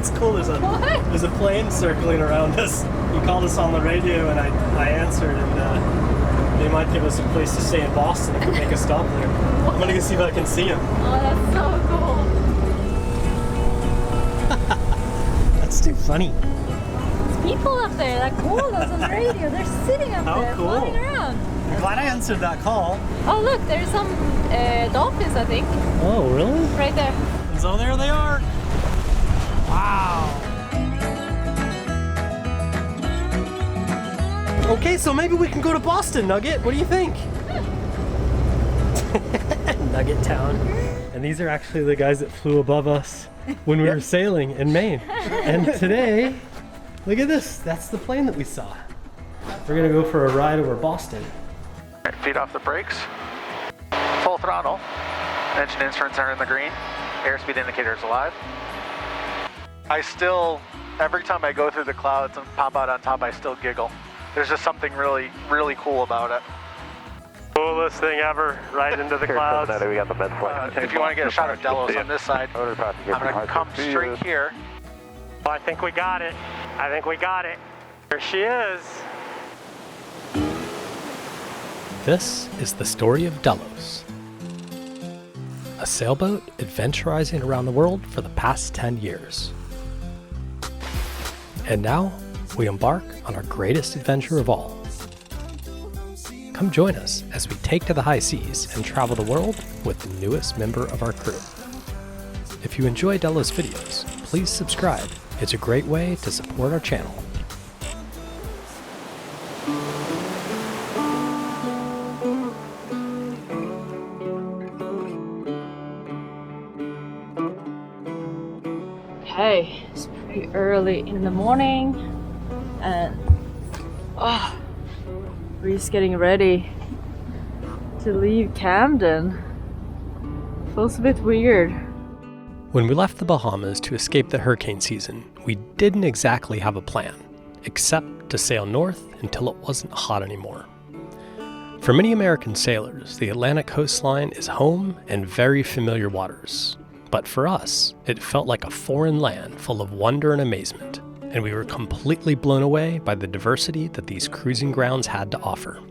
It's cool. There's a plane circling around us. He called us on the radio, and I answered, and they might give us a place to stay in Boston if we make a stop there. I'm gonna go see if I can see him. Oh, that's so cool. That's too funny. There's people up there that called us on the radio. They're sitting up there, cool. flying around. I'm glad I answered that call. Oh, look, there's some dolphins, I think. Oh, really? Right there. So there they are. Wow. Okay, so maybe we can go to Boston, Nugget. What do you think? Nugget Town. And these are actually the guys that flew above us when we were sailing in Maine. And today, look at this. That's the plane that we saw. We're gonna go for a ride over Boston. Right, feet off the brakes. Full throttle. Engine instruments are in the green. Airspeed indicator is alive. I still, every time I go through the clouds and pop out on top, I still giggle. There's just something really, really cool about it. Coolest thing ever, right into the clouds. We got the bed if you want to get a shot of Delos on this side, I'm going to come straight here. I think we got it. I think we got it. Here she is. This is the story of Delos, a sailboat adventurizing around the world for the past 10 years. And now we embark on our greatest adventure of all. Come join us as we take to the high seas and travel the world with the newest member of our crew. If you enjoy Delos videos, please subscribe. It's a great way to support our channel. Okay, it's pretty early in the morning, and we're just getting ready to leave Camden. Feels a bit weird. When we left the Bahamas to escape the hurricane season, we didn't exactly have a plan, except to sail north until it wasn't hot anymore. For many American sailors, the Atlantic coastline is home and very familiar waters. But for us, it felt like a foreign land full of wonder and amazement, and we were completely blown away by the diversity that these cruising grounds had to offer.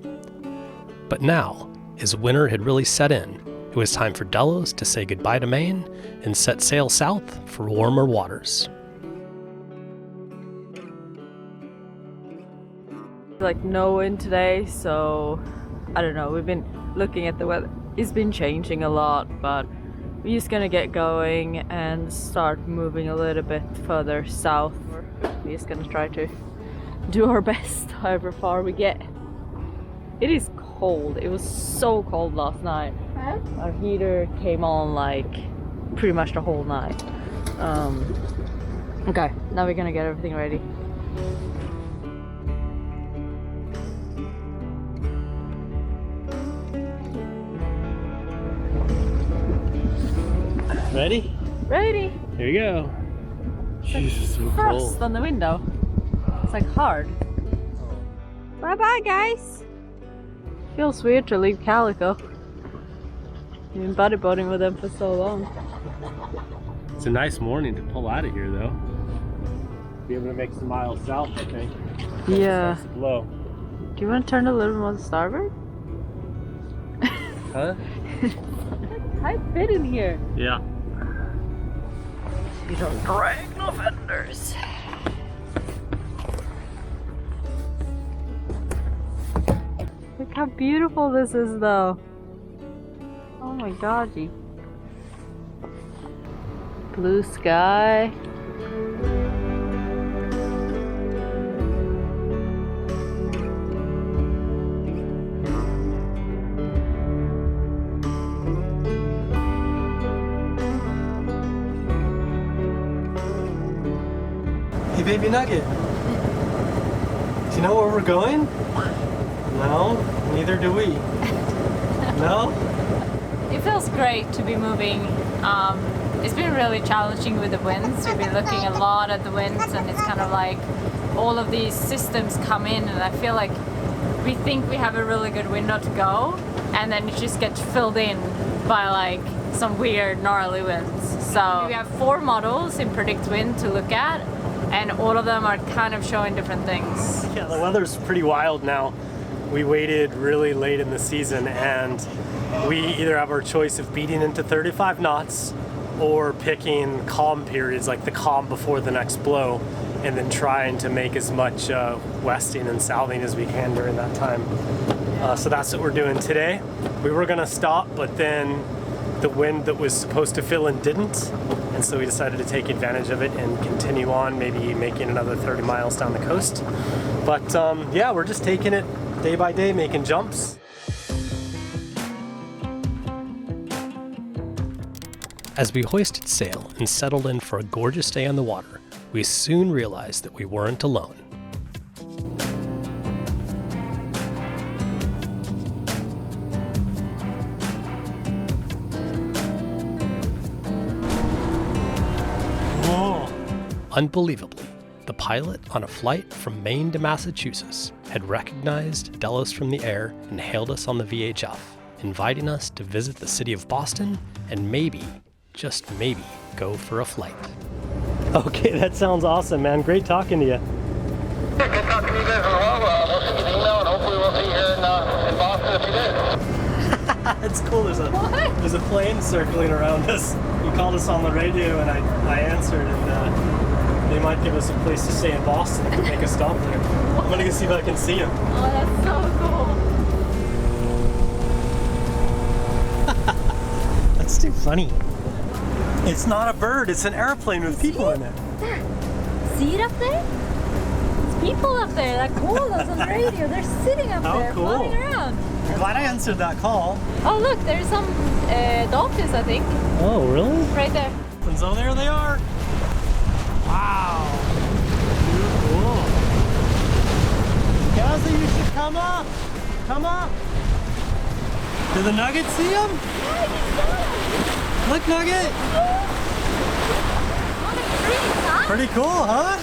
But now, as winter had really set in, it was time for Delos to say goodbye to Maine and set sail south for warmer waters. Like no wind today, so I don't know, we've been looking at the weather. It's been changing a lot, but we're just gonna get going and start moving a little bit further south. We're just gonna try to do our best however far we get. It is cold. It was so cold last night. Our heater came on like pretty much the whole night. Okay, now we're gonna get everything ready. Ready? Ready? Here you go. Jesus, so Frost cold. on the window. It's like hard. Bye bye, guys. Feels weird to leave Calico. You've been buddy boating with them for so long. It's a nice morning to pull out of here, though. Be able to make some miles south, I think. Yeah. It's low. Do you want to turn a little more to starboard? Huh? Tight fit in here. Yeah. You don't drag no fenders. Look how beautiful this is, though. Oh my god, gee. Blue sky. Hey, baby Nugget. Do you know where we're going? No, neither do we. No? It feels great to be moving. It's been really challenging with the winds. We've been looking a lot at the winds, and it's kind of like all of these systems come in, and I feel like we think we have a really good window to go, and then it just gets filled in by like some weird gnarly winds. So we have 4 models in predict wind to look at, and all of them are kind of showing different things. Yeah, the weather's pretty wild now. We waited really late in the season, and we either have our choice of beating into 35 knots or picking calm periods, like the calm before the next blow, and then trying to make as much westing and southing as we can during that time. So that's what we're doing today. We were gonna stop, but then the wind that was supposed to fill in didn't, and so we decided to take advantage of it and continue on, maybe making another 30 miles down the coast. But yeah, we're just taking it day by day, making jumps. As we hoisted sail and settled in for a gorgeous day on the water, we soon realized that we weren't alone. Whoa. Unbelievably, the pilot on a flight from Maine to Massachusetts had recognized Delos from the air and hailed us on the VHF, inviting us to visit the city of Boston and maybe, just maybe, go for a flight. Okay, that sounds awesome, man. Great talking to you. Good talking to you guys as well. We'll shoot you an email, and hopefully we'll see you here in Boston in a few days. It's cool. There's a plane circling around us. You called us on the radio, and I answered, and they might give us a place to stay in Boston if we make a stop there. I'm gonna go see if I can see him. Oh, that's so cool. That's too funny. It's not a bird, it's an airplane with people in it. There. See it up there? It's people up there that called us on the radio. They're sitting up there, cool. flying around. I'm glad I answered that call. Oh, look, there's some dolphins, I think. Oh, really? Right there. So there they are. Wow. Cool. Kelsey, you should come up. Come up. Did the Nugget see him? Yeah, you saw them. Look, Nugget. What a treat, huh? Pretty cool, huh? I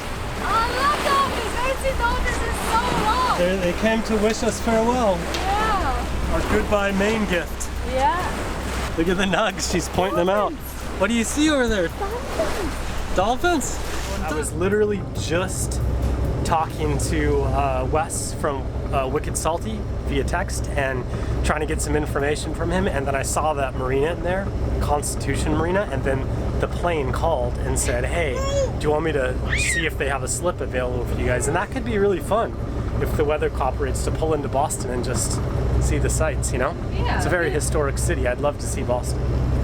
love dolphins. I haven't seen dolphins in so long. They came to wish us farewell. Yeah. Our goodbye Maine gift. Yeah. Look at the nugs. She's pointing them out. What do you see over there? Dolphins. Dolphins? I was literally just talking to Wes from Wicked Salty via text and trying to get some information from him, and then I saw that marina in there, Constitution Marina, and then the plane called and said, hey, do you want me to see if they have a slip available for you guys? And that could be really fun if the weather cooperates to pull into Boston and just see the sights, you know? Yeah. It's a very historic city. I'd love to see Boston.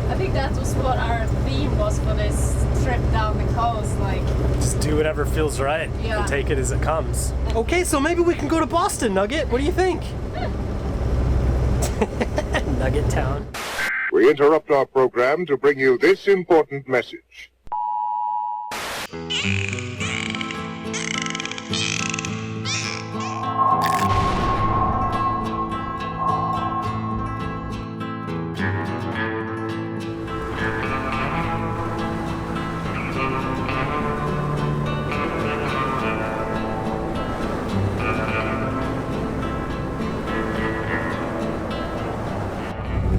I think that was what our theme was for this trip down the coast, like Just do whatever feels right and take it as it comes. Okay, so maybe we can go to Boston, Nugget. What do you think? Nugget Town. We interrupt our program to bring you this important message.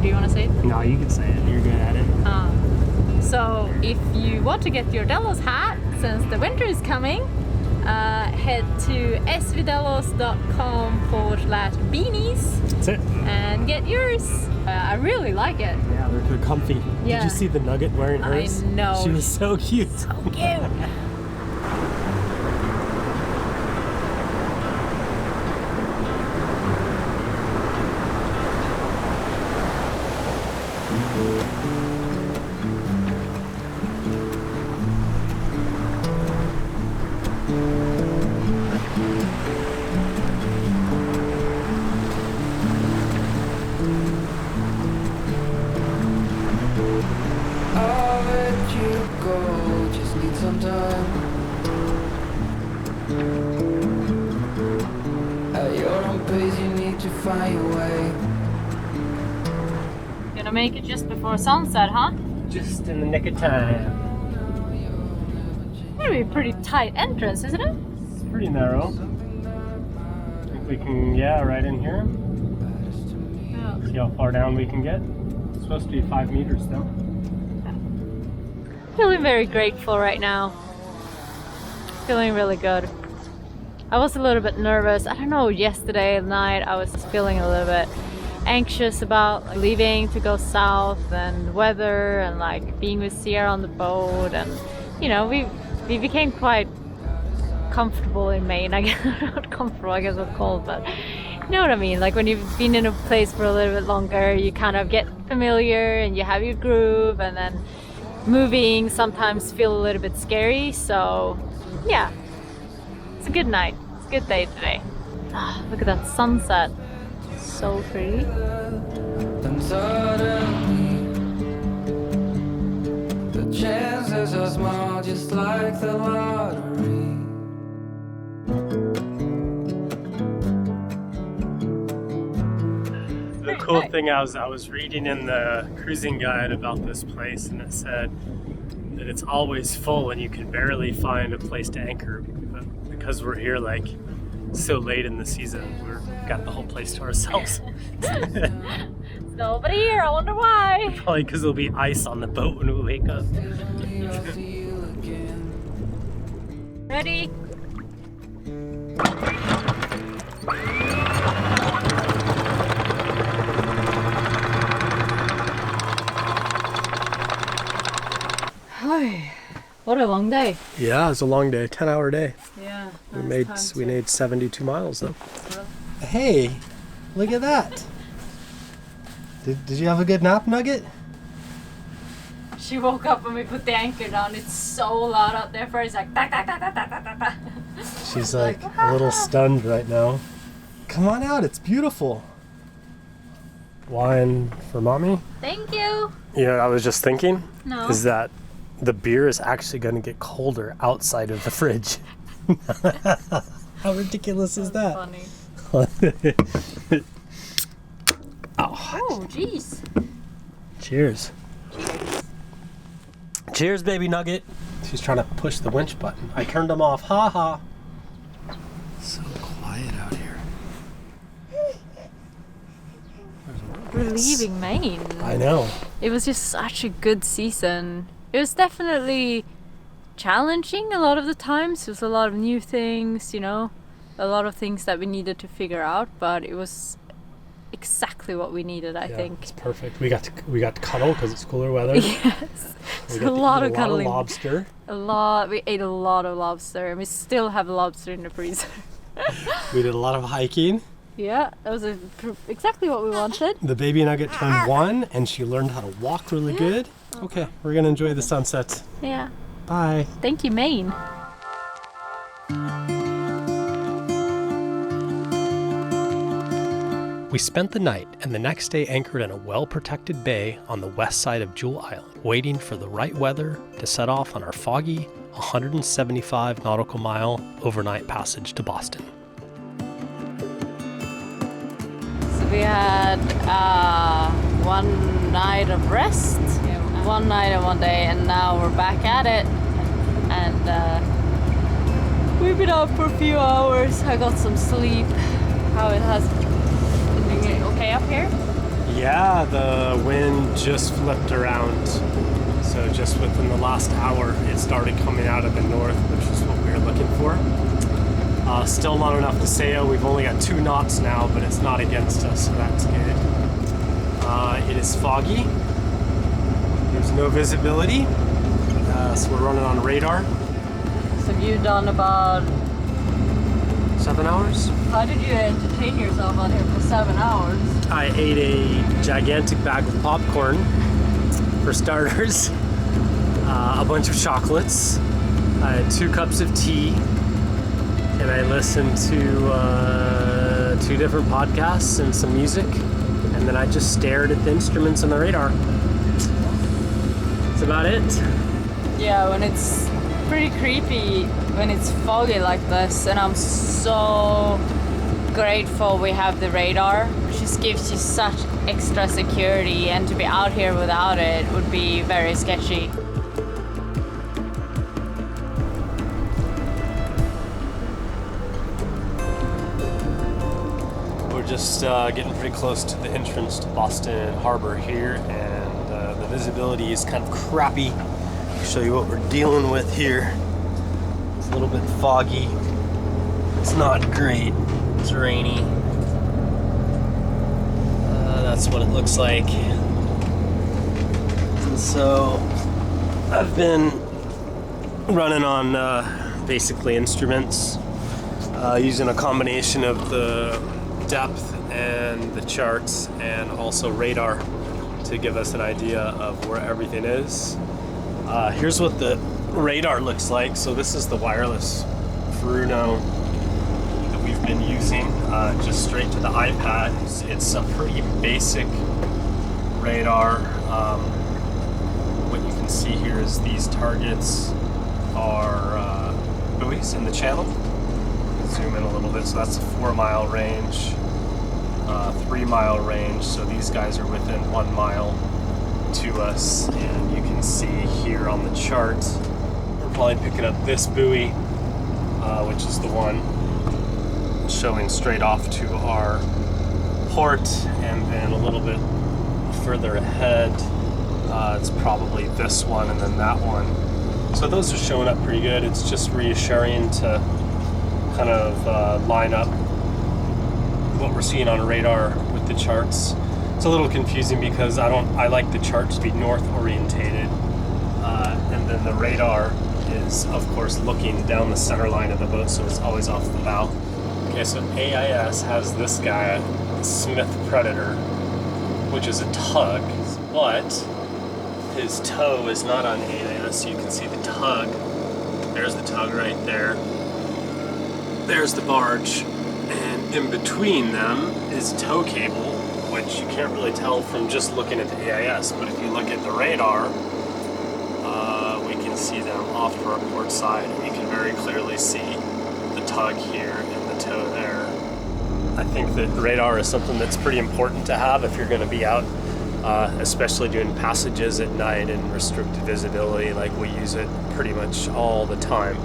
do you want to say it? No, you can say it. You're good at it. So if you want to get your Delos hat, since the winter is coming, head to svdelos.com/beanies. That's it. And get yours. I really like it. Yeah, they're comfy. Yeah. Did you see the Nugget wearing hers? I know. She was so cute. So cute. I'll let you go, just need some time. At your own pace, you need to find your way. Gonna make it just before sunset, huh? Just in the nick of time. Gonna be a pretty tight entrance, isn't it? It's pretty narrow. Think we can, yeah, right in here. Yeah. See how far down we can get. supposed to be 5 meters though. Feeling very grateful right now. Feeling really good. I was a little bit nervous. I don't know, yesterday night I was feeling a little bit anxious about leaving to go south and weather and like being with Sierra on the boat, and you know, we became quite comfortable in Maine. I guess not comfortable, I guess it's cold, but you know what I mean, like when you've been in a place for a little bit longer, you kind of get familiar and you have your groove, and then moving sometimes feel a little bit scary. So yeah, it's a good night, it's a good day today. Look at that sunset, so pretty. Then suddenly, the chances are small, just like the lottery. The cool thing, I was reading in the cruising guide about this place, and it said that it's always full and you can barely find a place to anchor. But because we're here like so late in the season, we've got the whole place to ourselves. Nobody here, I wonder why. Probably because there'll be ice on the boat when we wake up. Ready? What a long day. Yeah, it's a long day, 10-hour day. Yeah. We made 72 miles though. Hey, look at that. Did you have a good nap, Nugget? She woke up when we put the anchor down. It's so loud out there for her. It's like da, da, da, da, da, da, da. She's like a little stunned right now. Come on out, it's beautiful. Wine for mommy? Thank you. You know what I was just thinking? No. Is that the beer is actually going to get colder outside of the fridge. How ridiculous is that? Funny. Oh, jeez. cheers. Cheers, baby Nugget. She's trying to push the winch button. I turned them off. Ha ha. So quiet out here. We're leaving Maine. I know. It was just such a good season. It was definitely challenging a lot of the times. There was a lot of new things, you know, a lot of things that we needed to figure out, but it was exactly what we needed, I think. It's perfect. We got to cuddle because it's cooler weather. Yes. We It's got a to lot eat of a cuddling. lot of lobster. We ate a lot of lobster, and we still have lobster in the freezer. We did a lot of hiking. Yeah, that was exactly what we wanted. The baby Nugget turned 1 and she learned how to walk really good. Okay, we're gonna enjoy the sunset. Yeah. Bye. Thank you, Maine. We spent the night and the next day anchored in a well-protected bay on the west side of Jewel Island, waiting for the right weather to set off on our foggy 175 nautical mile overnight passage to Boston. So we had one night of rest, one night and one day, and now we're back at it. And we've been out for a few hours. I got some sleep. How it has been doing okay up here? Yeah, the wind just flipped around. So just within the last hour, it started coming out of the north, which is what we were looking for. Still not enough to sail. We've only got 2 knots now, but it's not against us, so that's good. It is foggy. There's no visibility, so we're running on radar. So you've done about... 7 hours. How did you entertain yourself out here for 7 hours? I ate a gigantic bag of popcorn, for starters, a bunch of chocolates, I had 2 cups of tea, and I listened to 2 different podcasts and some music, and then I just stared at the instruments on the radar. That's about it. Yeah, when it's pretty creepy, when it's foggy like this, and I'm so grateful we have the radar. It just gives you such extra security, and to be out here without it would be very sketchy. We're just getting pretty close to the entrance to Boston Harbor here, and Visibility is kind of crappy. I'll show you what we're dealing with here. It's a little bit foggy. It's not great. It's rainy. That's what it looks like. And so I've been running on basically instruments, using a combination of the depth and the charts and also radar to give us an idea of where everything is. Here's what the radar looks like. So this is the wireless Bruno that we've been using, just straight to the iPad. It's a pretty basic radar. What you can see here is these targets are buoys in the channel. Zoom in a little bit. So that's a 4-mile range, 3-mile range. So these guys are within 1 mile to us, and you can see here on the chart we're probably picking up this buoy, which is the one showing straight off to our port, and then a little bit further ahead it's probably this one and then that one. So those are showing up pretty good. It's just reassuring to kind of line up what we're seeing on radar with the charts. It's a little confusing because I like the chart to be north orientated, and then the radar is of course looking down the center line of the boat, so it's always off the bow. Okay, so AIS has this guy, Smith Predator, which is a tug, but his toe is not on AIS, so you can see the tug. There's the tug right there. There's the barge, and in between them is tow cable, which you can't really tell from just looking at the AIS, but if you look at the radar, we can see them off to our port side, and you can very clearly see the tug here and the tow there. I think that radar is something that's pretty important to have if you're going to be out, especially doing passages at night and restricted visibility. Like, we use it pretty much all the time.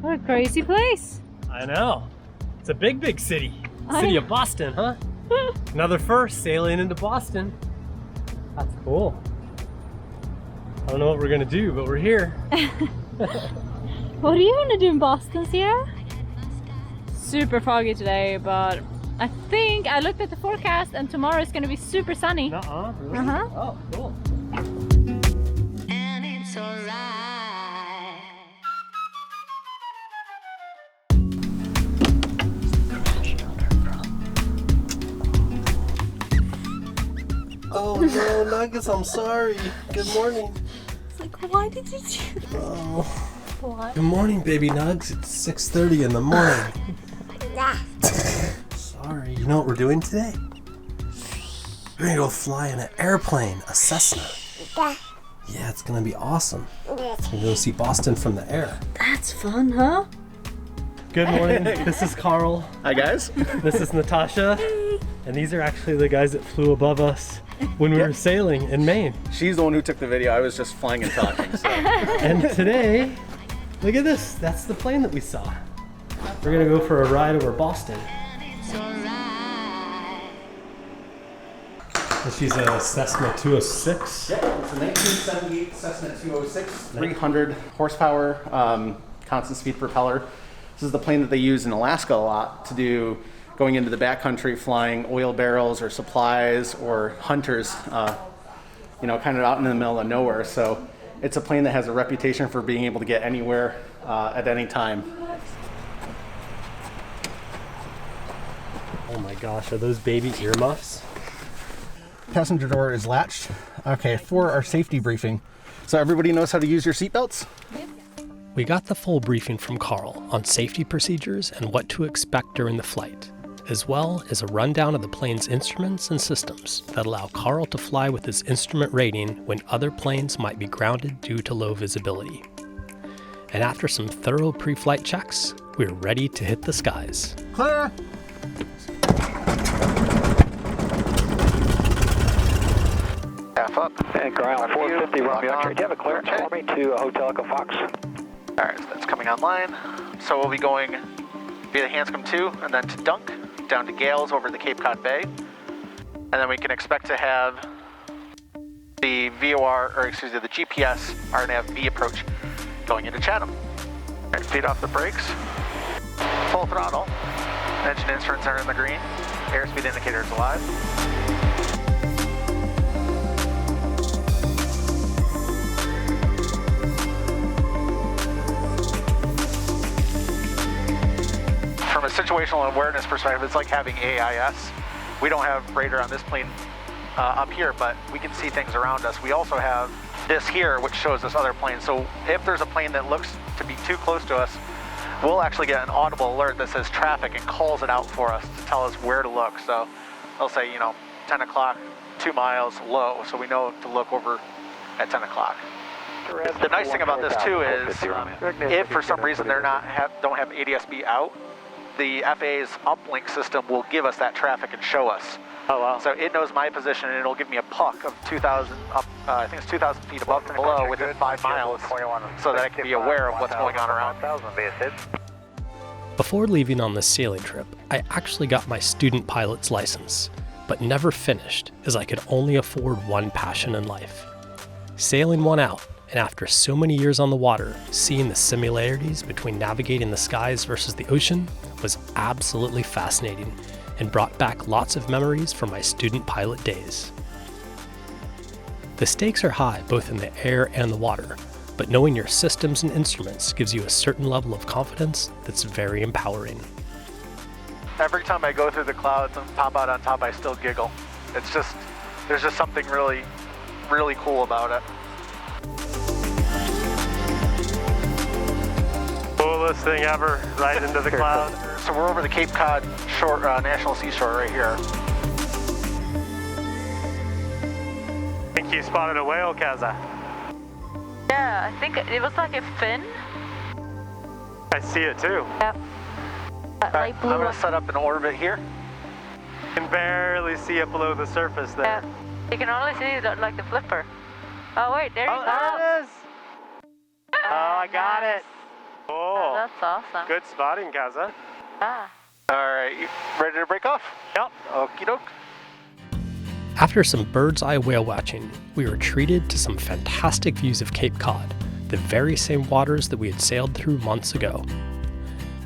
What a crazy place. I know. It's a big, big city. City of Boston, huh? Another first, sailing into Boston. That's cool. I don't know what we're gonna do, but we're here. What do you want to do in Boston, Sierra? Super foggy today, but I think I looked at the forecast and tomorrow is gonna be super sunny. Nuh-uh, really? Uh-huh. Oh, cool. And it's alright. Oh no, Nuggets, I'm sorry. Good morning. It's like, why did you do that? Oh. What? Good morning, baby Nugs. It's 6:30 in the morning. Sorry. You know what we're doing today? We're gonna go fly in an airplane, a Cessna. Yeah, it's gonna be awesome. We're gonna go see Boston from the air. That's fun, huh? Good morning. This is Carl. Hi guys. This is Natasha. And these are actually the guys that flew above us when we were sailing in Maine. She's the one who took the video. I was just flying and talking. So. And today, look at this. That's the plane that we saw. We're gonna go for a ride over Boston. And she's a Cessna 206. Yeah, it's a 1978 Cessna 206, 300 horsepower, constant speed propeller. This is the plane that they use in Alaska a lot to do going into the backcountry, flying oil barrels or supplies or hunters, you know, kind of out in the middle of nowhere. So it's a plane that has a reputation for being able to get anywhere at any time. Oh my gosh, are those baby earmuffs? Passenger door is latched. Okay, for our safety briefing. So everybody knows how to use your seatbelts? We got the full briefing from Carl on safety procedures and what to expect during the flight, as well as a rundown of the plane's instruments and systems that allow Carl to fly with his instrument rating when other planes might be grounded due to low visibility. And after some thorough pre-flight checks, we're ready to hit the skies. Clear! Half up. And ground 450, Romeo X-ray. Do you have a clearance for me to Hotel Echo Fox? Alright, so that's coming online. So we'll be going via the Hanscom 2 and then to Dunk, down to Gales over the Cape Cod Bay. And then we can expect to have the VOR, or excuse me, the GPS RNAV V approach going into Chatham. Alright, feet off the brakes. Full throttle. Engine instruments are in the green. Airspeed indicator is alive. From a situational awareness perspective, it's like having AIS. We don't have radar on this plane up here, but we can see things around us. We also have this here, which shows us other planes. So if there's a plane that looks to be too close to us, we'll actually get an audible alert that says traffic and calls it out for us to tell us where to look. So they'll say, 10 o'clock, 2 miles low, so we know to look over at 10 o'clock. The nice thing about this too is, if for some reason they're don't have ADS-B out, the FAA's uplink system will give us that traffic and show us. Oh, wow. So it knows my position and it'll give me a puck of 2,000 up, I think it's 2,000 feet above and below within 5 miles, so that I can be aware of what's going on around. Before leaving on this sailing trip, I actually got my student pilot's license, but never finished as I could only afford one passion in life. Sailing won out, and after so many years on the water, seeing the similarities between navigating the skies versus the ocean was absolutely fascinating and brought back lots of memories from my student pilot days. The stakes are high both in the air and the water, but knowing your systems and instruments gives you a certain level of confidence that's very empowering. Every time I go through the clouds and pop out on top, I still giggle. There's just something really, really cool about it. Coolest thing ever, right into the cloud. So we're over the Cape Cod shore, National Seashore right here. I think you spotted a whale, Kaza. Yeah, I think it was like a fin. I see it too. Yep. I'm going to set up an orbit here. You can barely see it below the surface there. Yeah. You can only see like the flipper. Oh wait, there you go. There it is! Oh, I got it. Oh, that's awesome. Good spotting, Kaza. Ah. All right, you ready to break off? Yep. Okie doke. After some bird's eye whale watching, we were treated to some fantastic views of Cape Cod, the very same waters that we had sailed through months ago.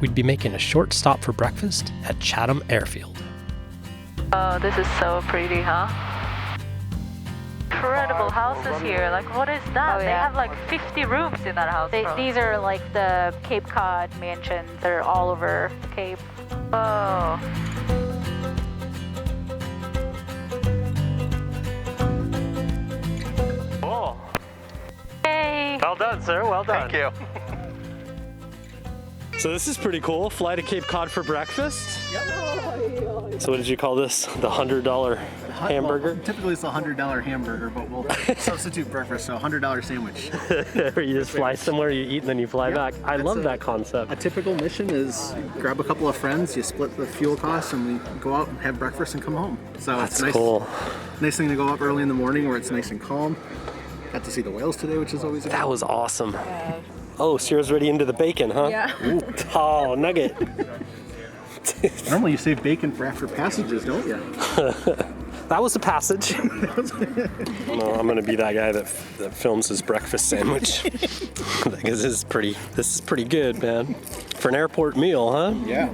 We'd be making a short stop for breakfast at Chatham Airfield. Oh, this is so pretty, huh? Incredible houses here. Like, what is that? Oh, They yeah. have like 50 rooms in that house. These are like the Cape Cod mansions. They're all over the Cape. Oh. Cool. Hey. Well done, sir. Well done. Thank you. So this is pretty cool. Fly to Cape Cod for breakfast. So what did you call this? The $100 hamburger? Well, typically it's a $100 hamburger, but we'll substitute breakfast, so $100 sandwich. Where you just fly somewhere, you eat, and then you fly back. I love that concept. A typical mission is grab a couple of friends, you split the fuel costs, and we go out and have breakfast and come home. So That's it's nice, cool. nice thing to go up early in the morning where it's nice and calm. Got to see the whales today, which is always a That was awesome. Oh, Sierra's ready into the bacon, huh? Yeah. Ooh, oh, nugget. Normally you save bacon for after passages, don't you? That was a passage. No, I'm gonna be that guy that films his breakfast sandwich. Because this is pretty good, man. For an airport meal, huh? Yeah.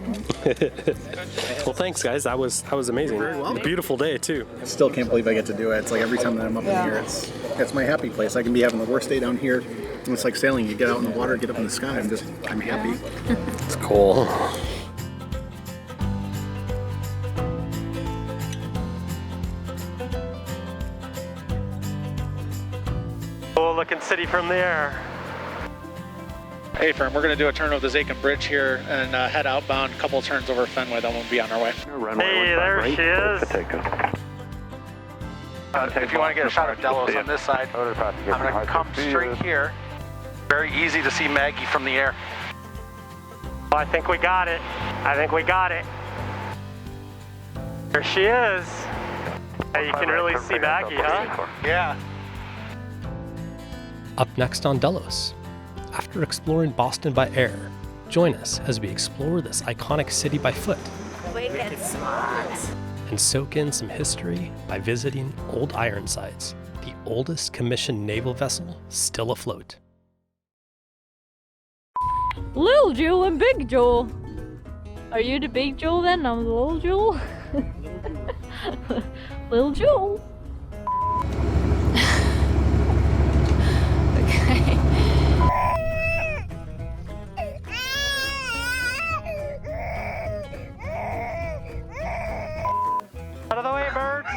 Well, thanks, guys. That was amazing. You're very welcome. A beautiful day too. I still can't believe I get to do it. It's like every time that I'm up in here, it's my happy place. I can be having the worst day down here, and it's like sailing. You get out in the water, get up in the sky. I'm happy. It's cool. Cool looking city from the air. Hey, firm, we're going to do a turn over the Zakin Bridge here and head outbound. A couple of turns over Fenway, then we'll be on our way. Hey, there she is. If you want to get a shot of Delos on this side, I'm going to come straight here. Very easy to see Maggie from the air. Oh, I think we got it. There she is. Hey, you can really see Maggie, huh? Yeah. Up next on Delos, after exploring Boston by air, join us as we explore this iconic city by foot. Wicked smart. And soak in some history by visiting Old Ironsides, the oldest commissioned naval vessel still afloat. Little Jewel and Big Jewel. Are you the Big Jewel then? I'm the Little Jewel. Little Jewel. Okay. Out of the way, birds!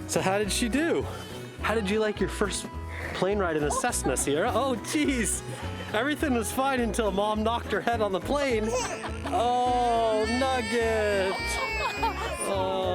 So how did she do? How did you like your first plane ride in a Cessna, Sierra? Oh, geez. Everything was fine until Mom knocked her head on the plane. Oh, Nugget. Oh.